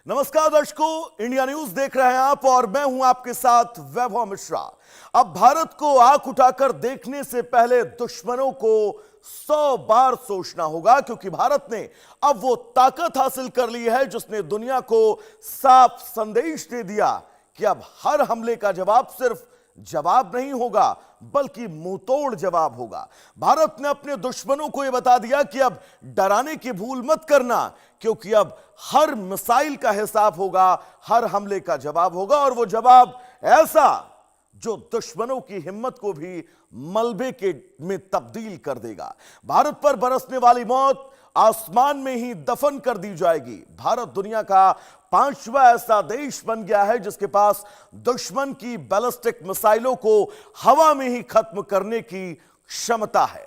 नमस्कार दर्शकों, India news देख रहे हैं आप और मैं हूं आपके साथ वैभव मिश्रा। अब भारत को आंख उठाकर देखने से पहले दुश्मनों को 100 बार सोचना होगा, क्योंकि भारत ने अब वो ताकत हासिल कर ली है जिसने दुनिया को साफ संदेश दे दिया कि अब हर हमले का जवाब सिर्फ जवाब नहीं होगा बल्कि मुंहतोड़ जवाब होगा। भारत ने अपने दुश्मनों को यह बता दिया कि अब डराने की भूल मत करना, क्योंकि अब हर मिसाइल का हिसाब होगा, हर हमले का जवाब होगा, और वो जवाब ऐसा जो दुश्मनों की हिम्मत को भी मलबे में तब्दील कर देगा। भारत पर बरसने वाली मौत आसमान में ही दफन कर दी जाएगी। भारत दुनिया का 5वां ऐसा देश बन गया है जिसके पास दुश्मन की बैलिस्टिक मिसाइलों को हवा में ही खत्म करने की क्षमता है।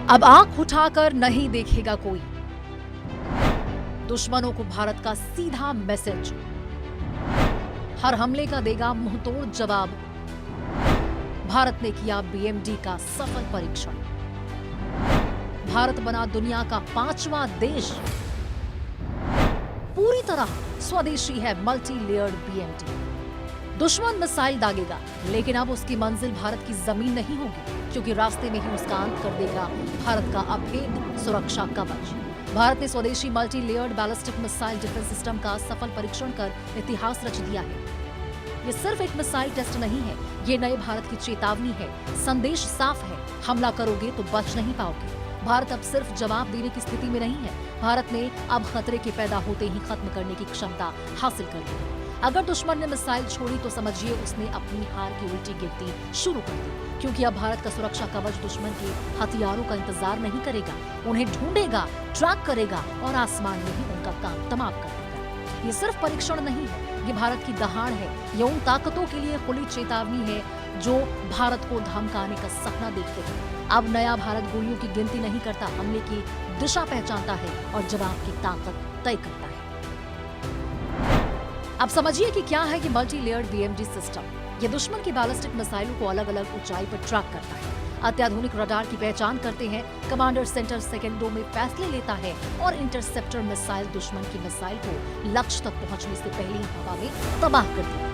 अब आंख उठाकर नहीं देखेगा कोई, दुश्मनों को भारत का सीधा मैसेज, हर हमले का देगा मुंहतोड़ जवाब। भारत ने किया बीएमडी का सफल परीक्षण। भारत बना दुनिया का 5वां देश। पूरी तरह स्वदेशी है मल्टी लेयर्ड बीएमडी। दुश्मन मिसाइल दागेगा, लेकिन अब उसकी मंजिल भारत की जमीन नहीं होगी, क्योंकि रास्ते में ही उसका अंत कर देगा भारत का अभेद सुरक्षा कवच। भारत ने स्वदेशी multi layered ballistic missile defence system का सफल परीक्षण कर इतिहास रच दिया है। ये सिर्फ एक मिसाइल टेस्ट नहीं है, ये नए भारत की चेतावनी है। संदेश साफ है, हमला करोगे तो बच नहीं पाओगे। भारत अब सिर्फ जवाब देने की स्थिति में नहीं है, भारत ने अब खतरे के पैदा होते ही खत्म करने की क्षमता हासिल कर ली है। अगर दुश्मन ने मिसाइल छोड़ी तो समझिए उसने अपनी हार की उल्टी गिनती शुरू कर दी, क्योंकि अब भारत का सुरक्षा कवच दुश्मन के हथियारों का इंतजार नहीं करेगा, उन्हें ढूंढेगा, ट्रैक करेगा और आसमान में ही उनका काम तमाम कर देगा। ये सिर्फ परीक्षण नहीं है, ये भारत की दहाड़ है। ये उन ताकतों के लिए खुली चेतावनी है जो भारत को धमकाने का सपना देखते हैं। अब नया भारत गोलियों की गिनती नहीं करता, हमले की दिशा पहचानता है और जवाब की ताकत तय करता है। अब समझिए कि क्या है ये मल्टी लेयर्ड बीएमडी सिस्टम। ये दुश्मन की बैलिस्टिक मिसाइलों को अलग अलग ऊंचाई पर ट्रैक करता है, अत्याधुनिक रडार की पहचान करते हैं, कमांडर सेंटर सेकंडों में फैसले लेता है और इंटरसेप्टर मिसाइल दुश्मन की मिसाइल को लक्ष्य तक पहुंचने से पहले ही हवा में तबाह कर देती है।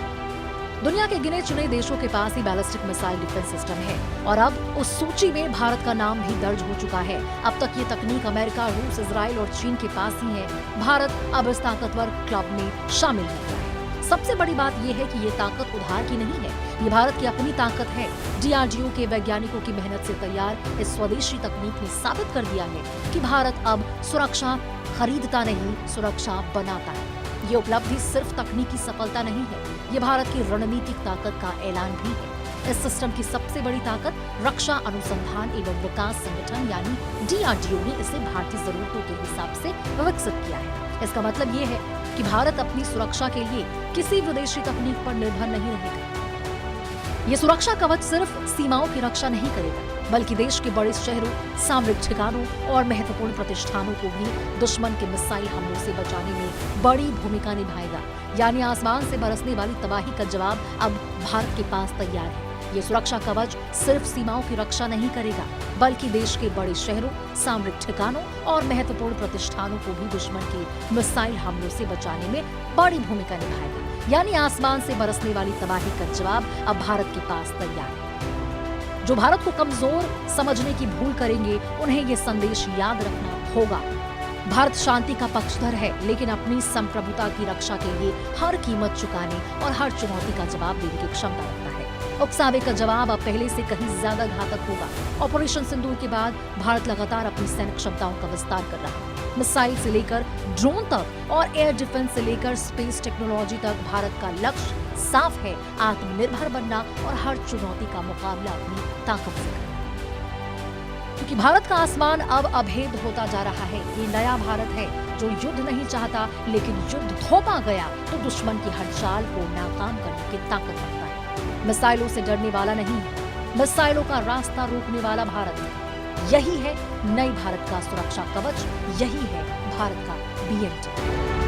दुनिया के गिने चुने देशों के पास ही बैलिस्टिक मिसाइल डिफेंस सिस्टम है और अब उस सूची में भारत का नाम भी दर्ज हो चुका है। अब तक ये तकनीक अमेरिका, रूस, इजराइल और चीन के पास ही है। भारत अब इस ताकतवर क्लब में शामिल हो गया है। सबसे बड़ी बात यह है कि ये ताकत उधार की नहीं है, ये भारत की अपनी ताकत है। डीआरडीओ के वैज्ञानिकों की मेहनत से तैयार इस स्वदेशी तकनीक ने साबित कर दिया है कि भारत अब सुरक्षा खरीदता नहीं, सुरक्षा बनाता है। ये उपलब्धि सिर्फ तकनीकी सफलता नहीं है, ये भारत की रणनीतिक ताकत का ऐलान भी है। इस सिस्टम की सबसे बड़ी ताकत रक्षा अनुसंधान एवं विकास संगठन यानी डीआरडीओ ने इसे भारतीय जरूरतों के हिसाब से विकसित किया है। इसका मतलब ये है कि भारत अपनी सुरक्षा के लिए किसी विदेशी तकनीक पर निर्भर नहीं रहेगा। ये सुरक्षा कवच सिर्फ सीमाओं की रक्षा नहीं करेगा, बल्कि देश के बड़े शहरों, सामरिक ठिकानों और महत्वपूर्ण प्रतिष्ठानों को भी दुश्मन के मिसाइल हमलों से बचाने में बड़ी भूमिका निभाएगा। यानी आसमान से बरसने वाली तबाही का जवाब अब भारत के पास तैयार है। ये सुरक्षा कवच सिर्फ सीमाओं की रक्षा नहीं करेगा, बल्कि देश के बड़े शहरों, सामरिक ठिकानों और महत्वपूर्ण प्रतिष्ठानों को भी दुश्मन के मिसाइल हमलों से बचाने में बड़ी भूमिका निभाएगा। यानी आसमान से बरसने वाली तबाही का जवाब अब भारत के पास तैयार है। जो भारत को कमजोर समझने की भूल करेंगे, उन्हें ये संदेश याद रखना होगा। भारत शांति का पक्षधर है, लेकिन अपनी संप्रभुता की रक्षा के लिए हर कीमत चुकाने और हर चुनौती का जवाब देने की क्षमता रखता है। उकसावे का जवाब अब पहले से कहीं ज्यादा घातक होगा। ऑपरेशन सिंदूर के बाद भारत लगातार अपनी सैन्य क्षमताओं का विस्तार कर रहा है। मिसाइल से लेकर ड्रोन तक और एयर डिफेंस से लेकर स्पेस टेक्नोलॉजी तक भारत का लक्ष्य साफ है, आत्मनिर्भर बनना और हर चुनौती का मुकाबला अपनी ताकत से करना। क्योंकि भारत का आसमान अब अभेद होता जा रहा है। ये नया भारत है जो युद्ध नहीं चाहता, लेकिन युद्ध थोपा गया तो दुश्मन की हर चाल को नाकाम करने की ताकत रखता है। मिसाइलों से डरने वाला नहीं, मिसाइलों का रास्ता रोकने वाला भारत। यही है नई भारत का सुरक्षा कवच, यही है भारत का बीएमडी।